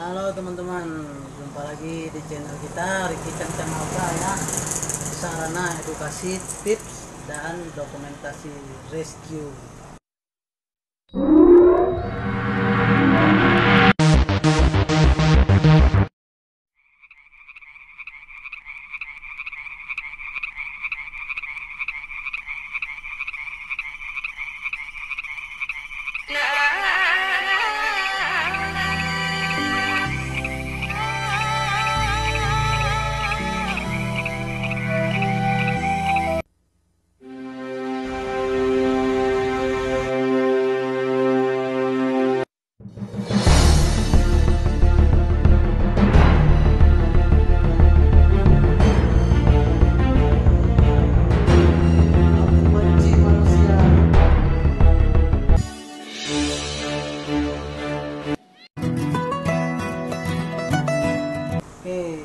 Halo teman-teman, jumpa lagi di channel kita Ricky Cancang Alka ya. Sarana edukasi, tips dan dokumentasi rescue. Aku benci manusia. Oke,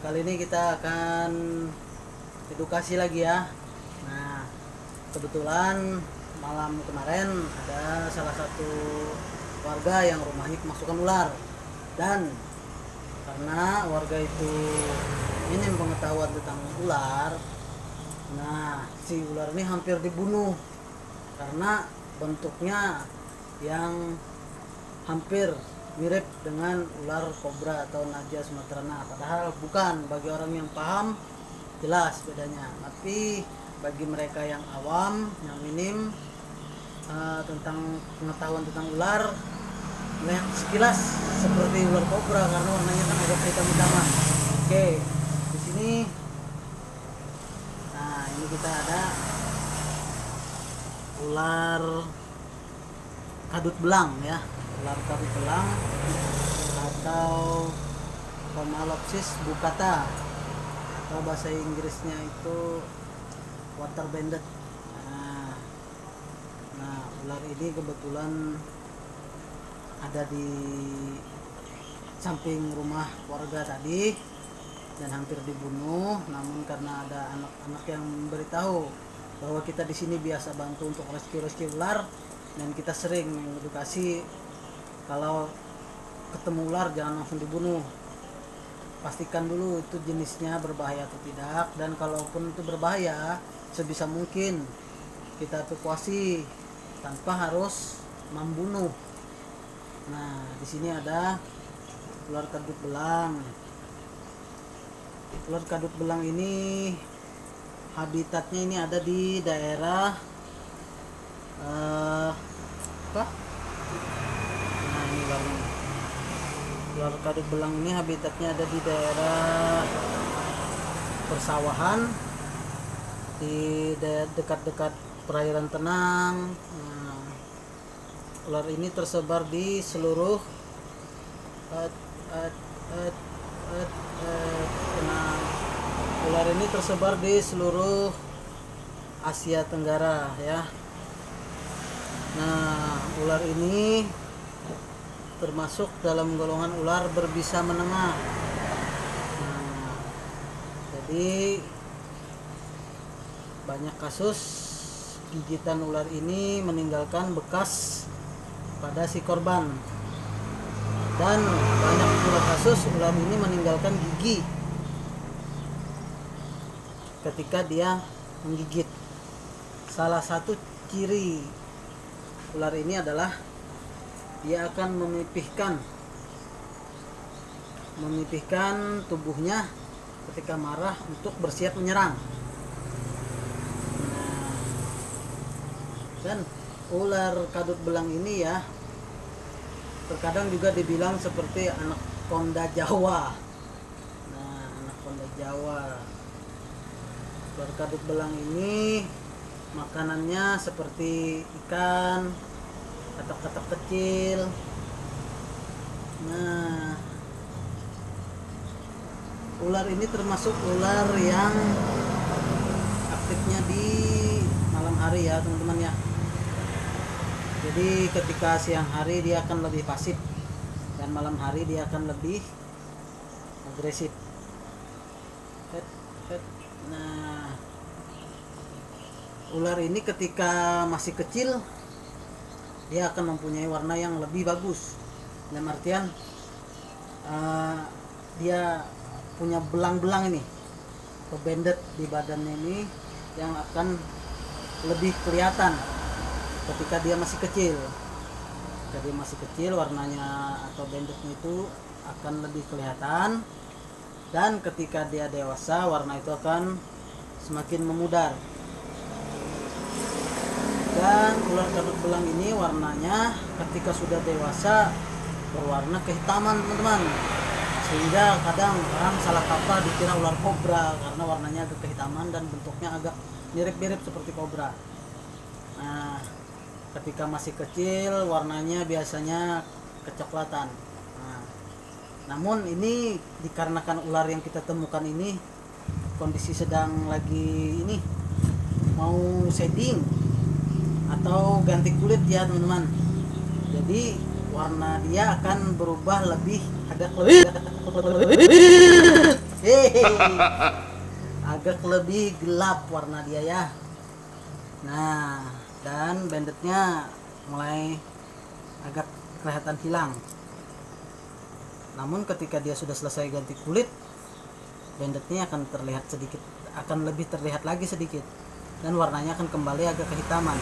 kali ini kita akan edukasi lagi ya. Nah, kebetulan malam kemarin ada salah satu warga yang rumahnya kemasukan ular, dan karena warga itu minim pengetahuan tentang ular, nah si ular ini hampir dibunuh karena bentuknya yang hampir mirip dengan ular kobra atau Naja sumaterana, padahal bukan. Bagi orang yang paham jelas bedanya, tapi bagi mereka yang awam, yang minim tentang pengetahuan tentang ular, melihat sekilas seperti ular kobra karena warnanya kan agak hitam-hitaman. Oke, di sini, nah ini kita ada ular kadut belang ya, ular kadut belang atau Phomalopsis bucata, atau bahasa Inggrisnya itu water banded. Nah, ular ini kebetulan ada di samping rumah warga tadi dan hampir dibunuh, namun karena ada anak-anak yang memberitahu bahwa kita di sini biasa bantu untuk rescue ular, dan kita sering mengedukasi kalau ketemu ular jangan langsung dibunuh, pastikan dulu itu jenisnya berbahaya atau tidak, dan kalaupun itu berbahaya sebisa mungkin kita evakuasi tanpa harus membunuh. Nah, di sini ada ular kadut belang. Ular kadut belang ini habitatnya ini ada di daerah apa? Nah, ini ularnya. Ular kadut belang ini habitatnya ada di daerah persawahan, di dekat-dekat perairan tenang. Nah, ular ini tersebar di seluruh ular ini tersebar di seluruh Asia Tenggara ya. Nah, ular ini termasuk dalam golongan ular berbisa menengah. Nah, jadi banyak kasus gigitan ular ini meninggalkan bekas pada si korban, dan banyak pula kasus ular ini meninggalkan gigi ketika dia menggigit. Salah satu ciri ular ini adalah dia akan memipihkan tubuhnya ketika marah untuk bersiap menyerang. Dan ular kadut belang ini ya terkadang juga dibilang seperti anaconda Jawa. Nah, anaconda Jawa. Ular kadut belang ini makanannya seperti ikan, katak-katak kecil. Nah, ular ini termasuk ular yang aktifnya di malam hari ya teman-teman ya. Jadi ketika siang hari dia akan lebih pasif, dan malam hari dia akan lebih agresif. Nah, ular ini ketika masih kecil dia akan mempunyai warna yang lebih bagus, dalam artian eh, dia punya belang-belang ini atau banded di badannya ini yang akan lebih kelihatan ketika dia masih kecil. Jadi masih kecil warnanya atau bandednya itu akan lebih kelihatan, dan ketika dia dewasa warna itu akan semakin memudar. Dan ular caduk belang ini warnanya ketika sudah dewasa berwarna kehitaman, teman-teman, sehingga kadang orang salah kaprah dikira ular kobra karena warnanya agak kehitaman dan bentuknya agak mirip-mirip seperti kobra. Nah, ketika masih kecil warnanya biasanya kecoklatan. Nah, namun ini dikarenakan ular yang kita temukan ini kondisi sedang lagi ini mau shedding atau ganti kulit ya teman-teman. Jadi warna dia akan berubah agak lebih gelap warna dia ya. Nah, dan bandetnya mulai agak kelihatan hilang. Namun ketika dia sudah selesai ganti kulit, bandetnya akan lebih terlihat lagi sedikit, dan warnanya akan kembali agak kehitaman.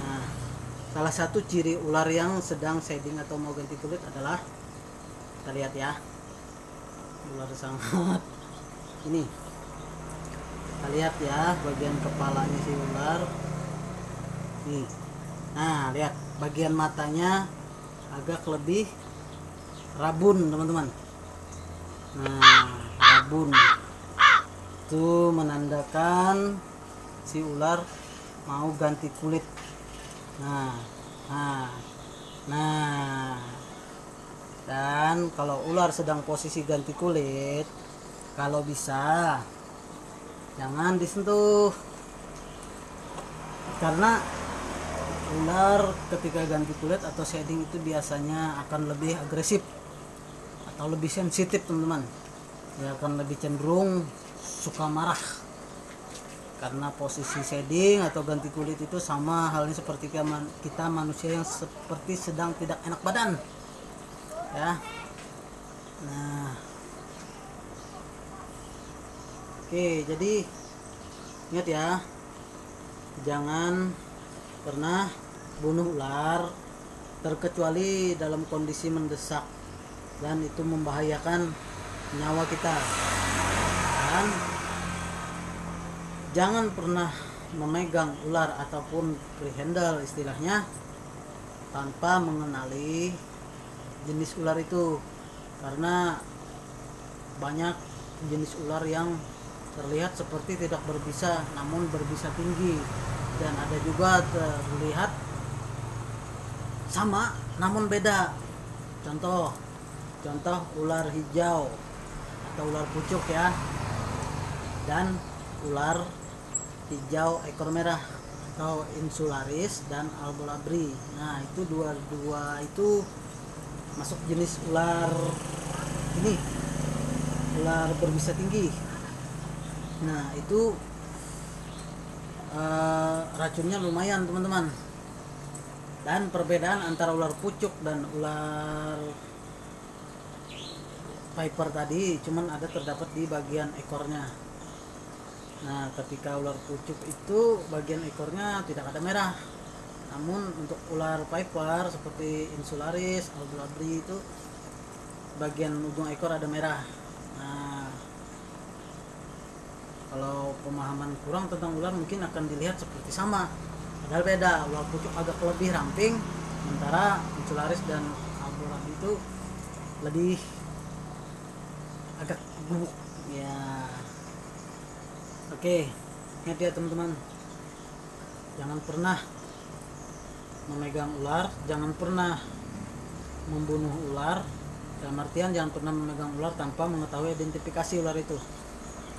Nah, salah satu ciri ular yang sedang shedding atau mau ganti kulit adalah, kita lihat ya, ular sangat ini, kita lihat ya bagian kepalanya si ular nih. Nah, lihat bagian matanya agak lebih rabun, teman-teman. Nah, rabun itu menandakan si ular mau ganti kulit. Nah, dan kalau ular sedang posisi ganti kulit, kalau bisa jangan disentuh, karena ular ketika ganti kulit atau shedding itu biasanya akan lebih agresif atau lebih sensitif, teman-teman. Dia akan lebih cenderung suka marah, karena posisi shedding atau ganti kulit itu sama halnya seperti kita manusia yang seperti sedang tidak enak badan ya. Nah, oke, jadi ingat ya, jangan pernah bunuh ular terkecuali dalam kondisi mendesak dan itu membahayakan nyawa kita. Dan jangan pernah memegang ular ataupun free handle istilahnya tanpa mengenali jenis ular itu, karena banyak jenis ular yang terlihat seperti tidak berbisa namun berbisa tinggi, dan ada juga terlihat sama namun beda. Contoh ular hijau atau ular pucuk ya, dan ular hijau ekor merah atau insularis dan albolabri. Nah, itu dua itu masuk jenis ular ini, ular berbisa tinggi. Nah, itu racunnya lumayan, teman-teman. Dan perbedaan antara ular pucuk dan ular viper tadi cuman terdapat di bagian ekornya. Nah, ketika ular pucuk itu bagian ekornya tidak ada merah, namun untuk ular viper seperti insularis, albolabri itu bagian ujung ekor ada merah. Nah, kalau pemahaman kurang tentang ular mungkin akan dilihat seperti sama, padahal beda. Ular pucuk agak lebih ramping, sementara insularis dan albolabri itu lebih agak gubuk ya. Oke, ingat ya teman-teman, jangan pernah memegang ular, jangan pernah membunuh ular, dalam artian jangan pernah memegang ular tanpa mengetahui identifikasi ular itu,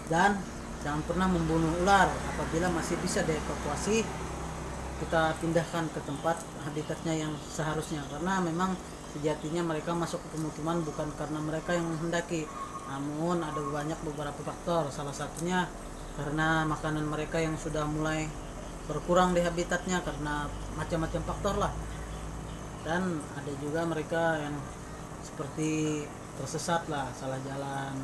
dan jangan pernah membunuh ular. Apabila masih bisa dievakuasi, kita pindahkan ke tempat habitatnya yang seharusnya, karena memang sejatinya mereka masuk ke pemukiman bukan karena mereka yang menghendaki, namun ada beberapa faktor. Salah satunya karena makanan mereka yang sudah mulai berkurang di habitatnya karena macam-macam faktor lah, dan ada juga mereka yang seperti tersesat lah, salah jalan.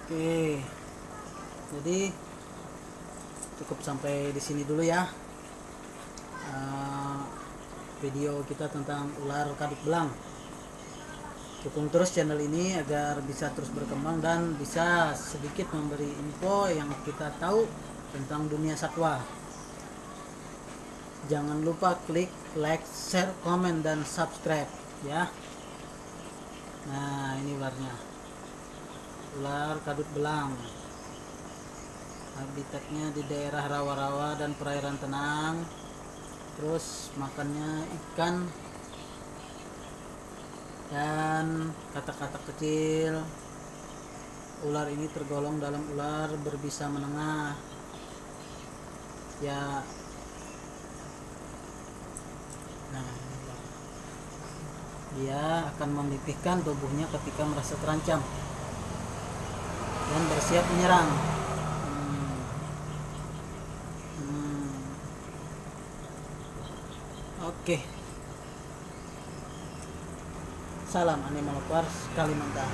Oke, jadi cukup sampai di sini dulu ya video kita tentang ular kadut belang. Dukung terus channel ini agar bisa terus berkembang dan bisa sedikit memberi info yang kita tahu tentang dunia satwa. Jangan lupa klik like, share, komen, dan subscribe ya. Nah, ini ularnya, ular kadut belang. Habitatnya di daerah rawa-rawa dan perairan tenang. Terus makannya ikan dan katak-katak kecil. Ular ini tergolong dalam ular berbisa menengah ya. Nah, dia akan memipihkan tubuhnya ketika merasa terancam dan bersiap menyerang. Oke. Salam Animal Lovers Kalimantan.